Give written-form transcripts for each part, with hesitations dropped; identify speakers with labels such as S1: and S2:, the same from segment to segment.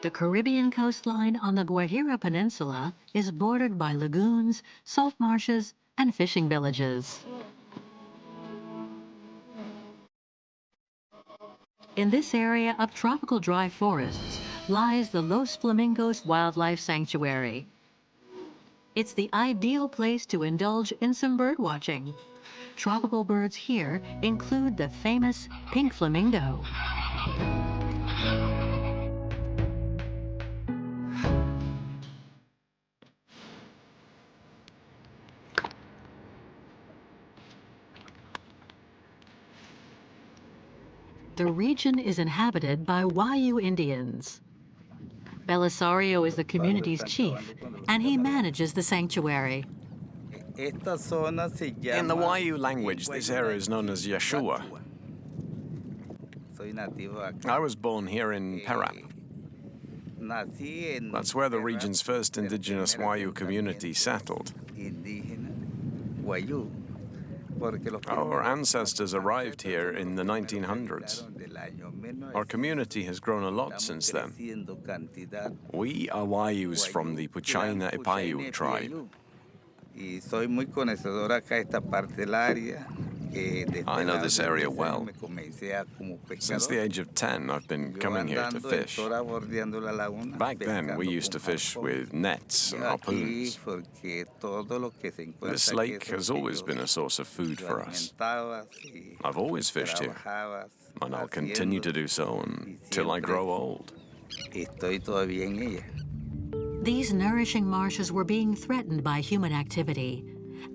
S1: The Caribbean coastline on the Guajira Peninsula is bordered by lagoons, salt marshes, and fishing villages. In this area of tropical dry forests lies the Los Flamingos Wildlife Sanctuary. It's the ideal place to indulge in some bird watching. Tropical birds here include the famous pink flamingo. The region is inhabited by Hues Indians. Belisario is the community's chief, and he manages the sanctuary.
S2: In the Hues language, this area is known as Yeshua. I was born here in Parap. That's where the region's first indigenous Hues community settled. Our ancestors arrived here in the 1900s. Our community has grown a lot since then. We are Hues from the Puchaina Ipayu tribe. I know this area well. Since the age of 10, I've been coming here to fish. Back then, we used to fish with nets and harpoons. This lake has always been a source of food for us. I've always fished here, and I'll continue to do so until I grow old.
S1: These nourishing marshes were being threatened by human activity,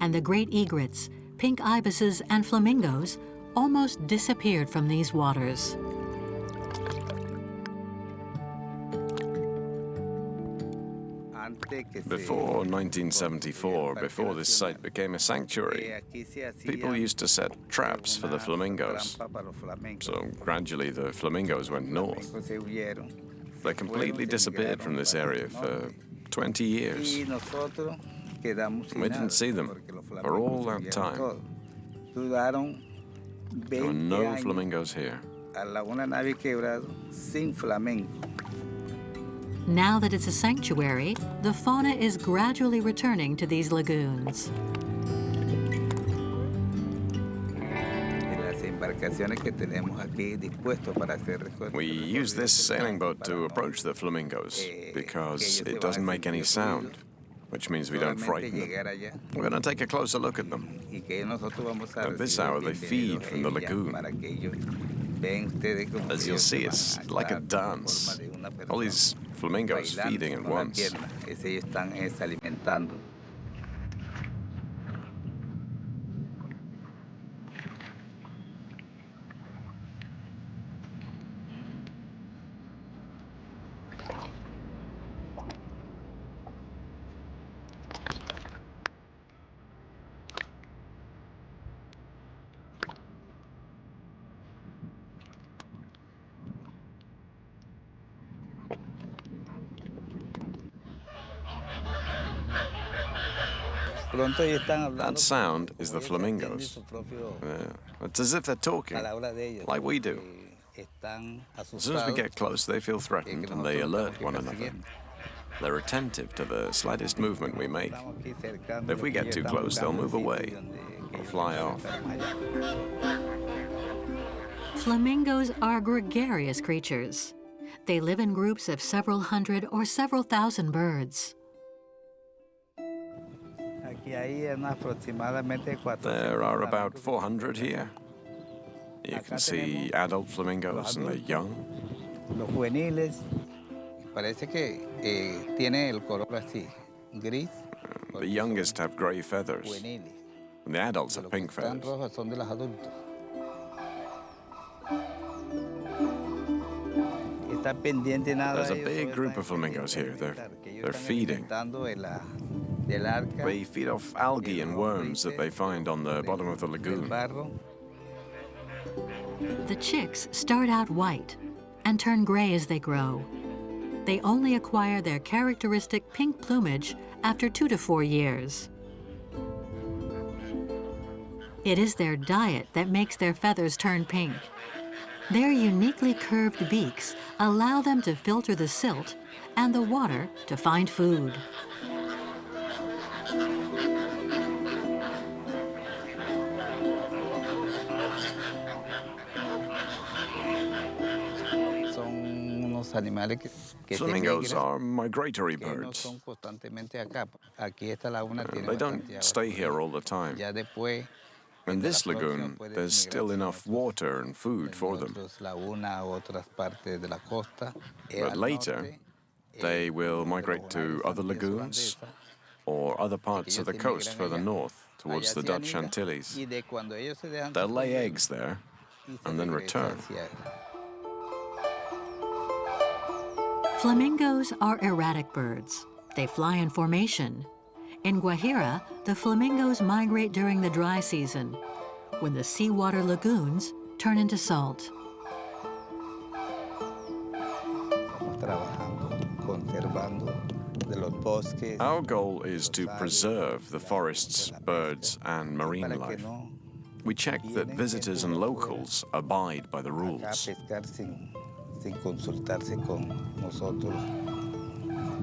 S1: and the great egrets, pink ibises, and flamingos almost disappeared from these waters.
S2: Before 1974, before this site became a sanctuary, people used to set traps for the flamingos. So gradually the flamingos went north. They completely disappeared from this area for 20 years. We didn't see them for all that time. There were no flamingos here.
S1: Now that it's a sanctuary, the fauna is gradually returning to these lagoons.
S2: We use this sailing boat to approach the flamingos because it doesn't make any sound, which means we don't frighten them. We're going to take a closer look at them. At this hour, they feed from the lagoon. As you'll see, it's like a dance. All these flamingos feeding at once. That sound is the flamingos. It's as if they're talking, like we do. As soon as we get close, they feel threatened and they alert one another. They're attentive to the slightest movement we make. If we get too close, they'll move away or fly off.
S1: Flamingos are gregarious creatures. They live in groups of several hundred or several thousand birds.
S2: There are about 400 here. You can see adult flamingos and the young. The youngest have gray feathers, and the adults have pink feathers. There's a big group of flamingos here. They're feeding. They feed off algae and worms that they find on the bottom of the lagoon.
S1: The chicks start out white and turn gray as they grow. They only acquire their characteristic pink plumage after 2 to 4 years. It is their diet that makes their feathers turn pink. Their uniquely curved beaks allow them to filter the silt and the water to find food.
S2: Flamingos are migratory birds. They don't stay here all the time. In this lagoon, there's still enough water and food for them. But later, they will migrate to other lagoons or other parts of the coast further north, towards the Dutch Antilles. They'll lay eggs there and then return.
S1: Flamingos are erratic birds. They fly in formation. In Guajira, the flamingos migrate during the dry season, when the seawater lagoons turn into salt.
S2: Our goal is to preserve the forests, birds, and marine life. We check that visitors and locals abide by the rules.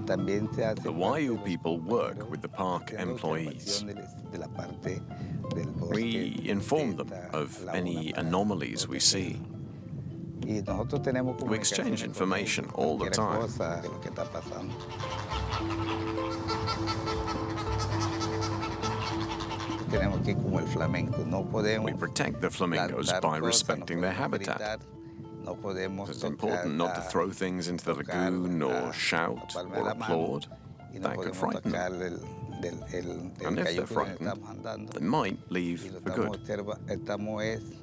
S2: The Wayuu people work with the park employees. We inform them of any anomalies we see. We exchange information all the time. We protect the flamingos by respecting their habitat. It's important not to throw things into the lagoon or shout or applaud. That could frighten them. And if they're frightened, they might leave for good.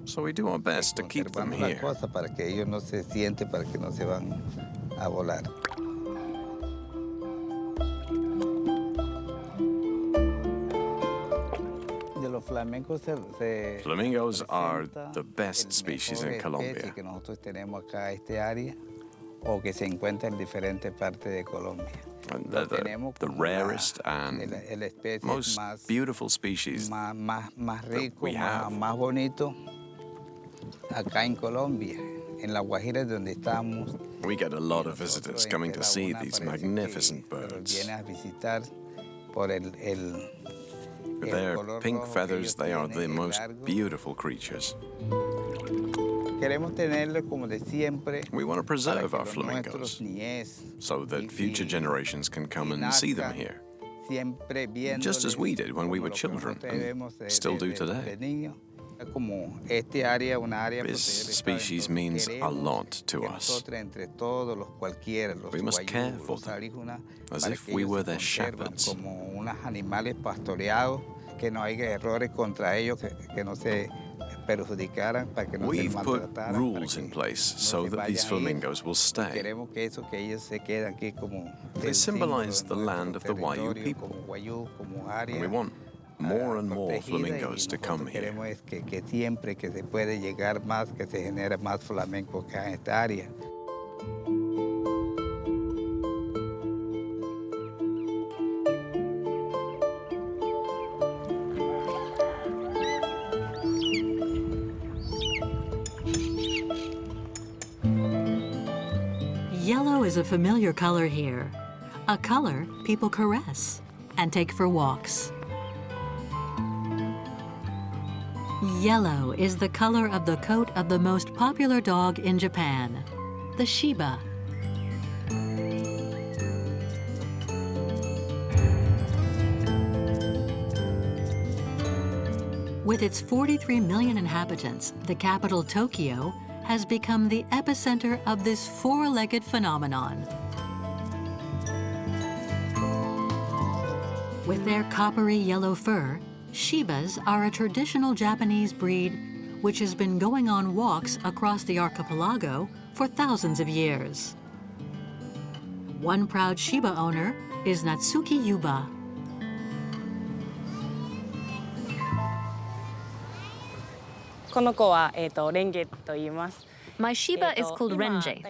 S2: So we do our best to keep them here. Flamingos are the best species in Colombia. And they're the rarest and most beautiful species that we have. We get a lot of visitors coming to see these magnificent birds. With their pink feathers, they are the most beautiful creatures. We want to preserve our flamingos so that future generations can come and see them here, just as we did when we were children and still do today. This species means a lot to us. We must care for them as if we were their shepherds. We've put rules in place so that these flamingos will stay. They symbolize the land of the Wayuu people. And we want more and more flamingos to come here.
S1: Yellow is a familiar color here, a color people caress and take for walks. Yellow is the color of the coat of the most popular dog in Japan, the Shiba. With its 43 million inhabitants, the capital, Tokyo, has become the epicenter of this four-legged phenomenon. With their coppery yellow fur, Shibas are a traditional Japanese breed which has been going on walks across the archipelago for thousands of years. One proud Shiba owner is Natsuki Yuba.
S3: My Shiba is called Renji.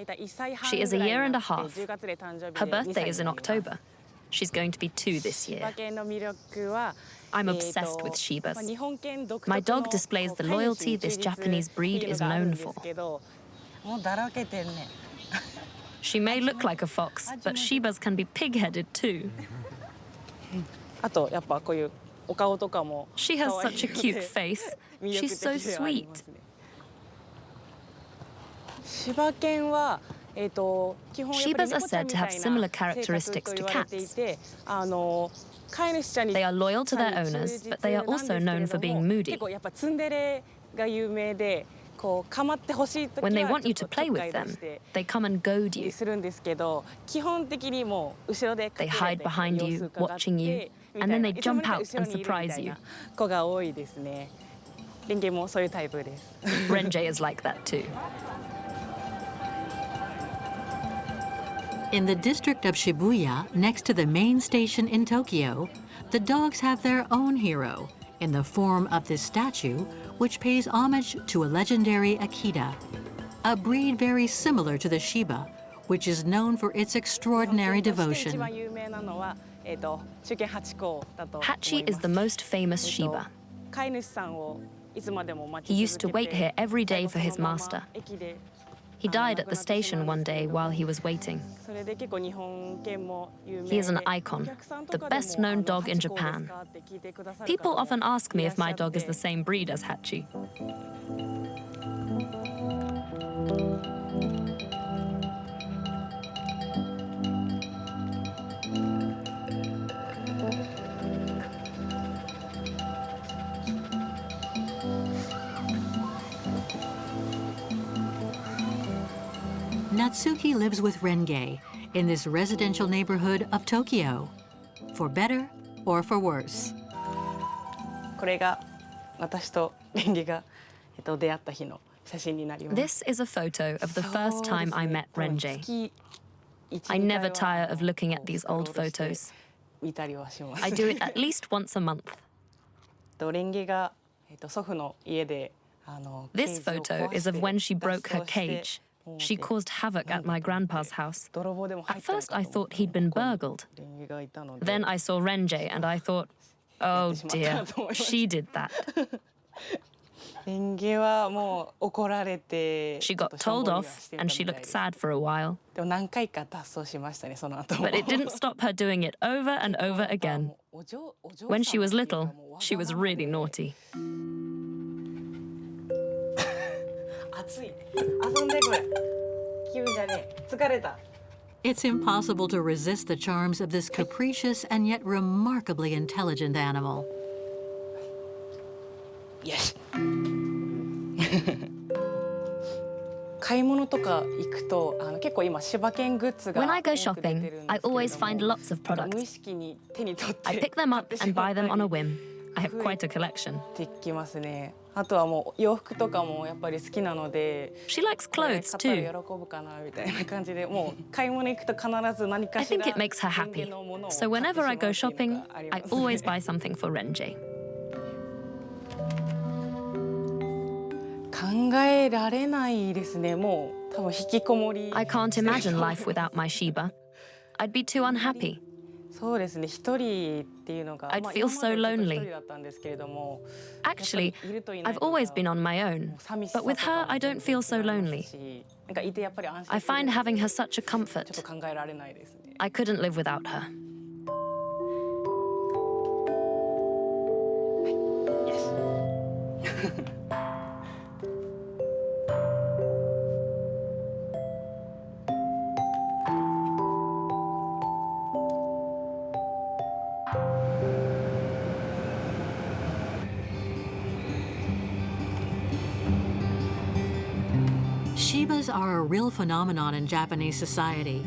S3: She is a year and a half. Her birthday is in October. She's going to be 2 this year. I'm obsessed with Shibas. My dog displays the loyalty this Japanese breed is known for. She may look like a fox, but Shibas can be pig-headed too. She has such a cute face. She's so sweet. Shibas are said to have similar characteristics to cats. They are loyal to their owners, but they are also known for being moody. When they want you to play with them, they come and goad you. They hide behind you, watching you, and then they jump out and surprise you. Renjei is like that too.
S1: In the district of Shibuya, next to the main station in Tokyo, the dogs have their own hero in the form of this statue, which pays homage to a legendary Akita, a breed very similar to the Shiba, which is known for its extraordinary devotion.
S3: Hachi is the most famous Shiba. He used to wait here every day for his master. He died at the station one day while he was waiting. He is an icon, the best-known dog in Japan. People often ask me if my dog is the same breed as Hachi.
S1: Natsuki lives with Renge in this residential neighborhood of Tokyo, for better or for worse.
S3: This is a photo of the first time I met Renjei. I never tire of looking at these old photos. I do it at least once a month. This photo is of when she broke her cage. She caused havoc at my grandpa's house. At first, I thought he'd been burgled. Then I saw Renjei and I thought, oh dear, she did that. She got told off and she looked sad for a while. But it didn't stop her doing it over and over again. When she was little, she was really naughty.
S1: It's impossible to resist the charms of this capricious and yet remarkably intelligent animal.
S4: Yes.
S3: When I go shopping, I always find lots of products. I pick them up and buy them on a whim. I have quite a collection. She likes clothes too. I think it makes her happy. So whenever I go shopping, I always buy something for Renjei. I can't imagine life without my Shiba. I'd be too unhappy. I'd feel so lonely. Actually, I've always been on my own, but with her, I don't feel so lonely. I find having her such a comfort. I couldn't live without her.
S1: Shibas are a real phenomenon in Japanese society.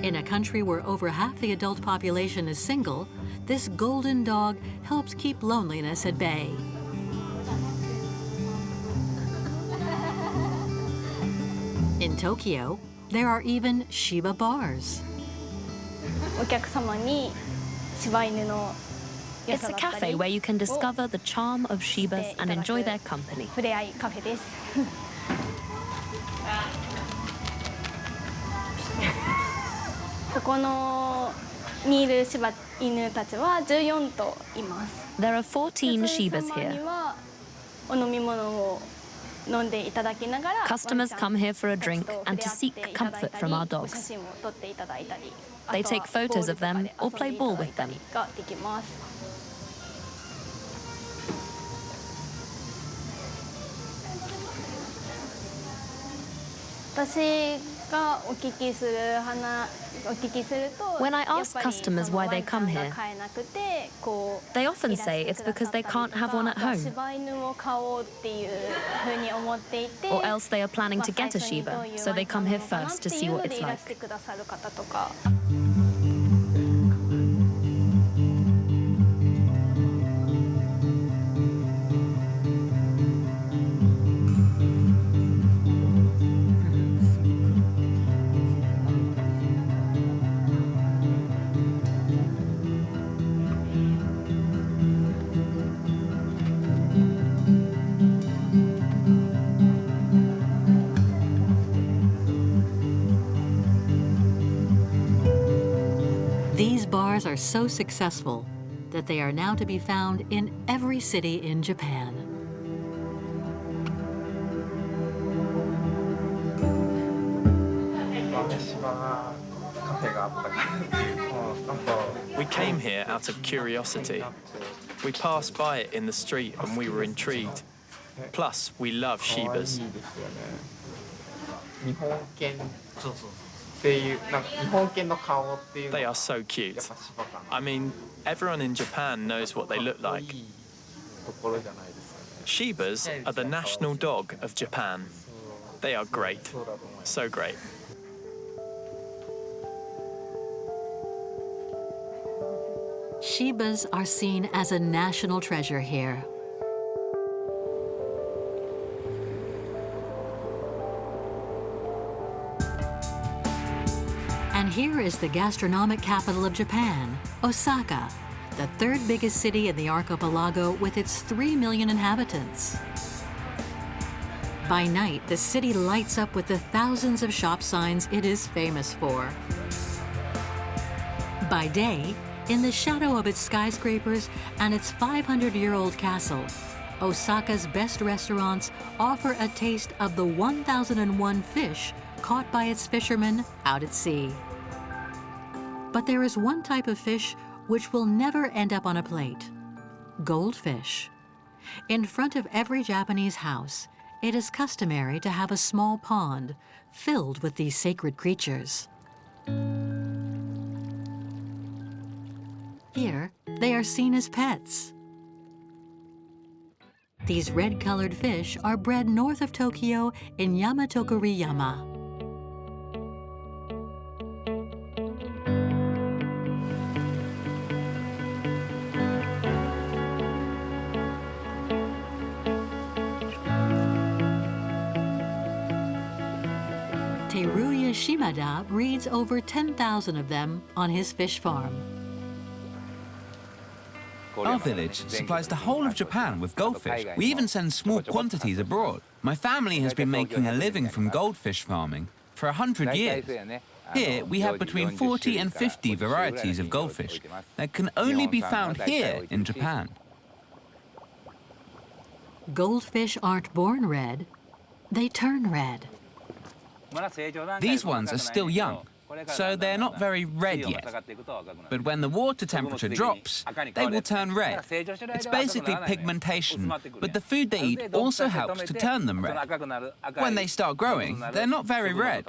S1: In a country where over half the adult population is single, this golden dog helps keep loneliness at bay. In Tokyo, there are even Shiba bars.
S3: It's a cafe where you can discover the charm of Shibas and enjoy their company. There are 14 Shibas here. Customers come here for a drink and to seek comfort from our dogs. They take photos of them or play ball with them. When I ask customers why they come here, they often say it's because they can't have one at home. Or else they are planning to get a Shiba, so they come here first to see what it's like.
S1: These bars are so successful that they are now to be found in every city in Japan.
S4: We came here out of curiosity. We passed by it in the street and we were intrigued. Plus, we love Shibas. They are so cute. I mean, everyone in Japan knows what they look like. Shibas are the national dog of Japan. They are great. So great.
S1: Shibas are seen as a national treasure here. And here is the gastronomic capital of Japan, Osaka, the third biggest city in the archipelago with its 3 million inhabitants. By night, the city lights up with the thousands of shop signs it is famous for. By day, in the shadow of its skyscrapers and its 500-year-old castle, Osaka's best restaurants offer a taste of the 1001 fish caught by its fishermen out at sea. But there is one type of fish which will never end up on a plate: goldfish. In front of every Japanese house, it is customary to have a small pond filled with these sacred creatures. Here, they are seen as pets. These red-colored fish are bred north of Tokyo in Yamato-Kuriyama. Teruya Shimada breeds over 10,000 of them on his fish farm.
S5: Our village supplies the whole of Japan with goldfish. We even send small quantities abroad. My family has been making a living from goldfish farming for 100 years. Here, we have between 40 and 50 varieties of goldfish that can only be found here in Japan.
S1: Goldfish aren't born red, they turn red.
S5: These ones are still young, so they're not very red yet. But when the water temperature drops, they will turn red. It's basically pigmentation, but the food they eat also helps to turn them red. When they start growing, they're not very red.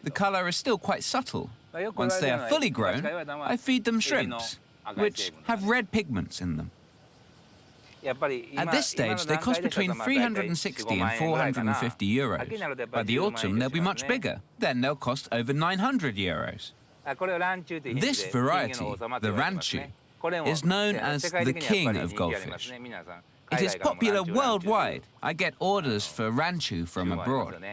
S5: The color is still quite subtle. Once they are fully grown, I feed them shrimps, which have red pigments in them. At this stage, they cost between 360 and 450 euros. By the autumn, they'll be much bigger. Then they'll cost over 900 euros. This variety, the ranchu, is known as the king of goldfish. It is popular worldwide. I get orders for ranchu from abroad.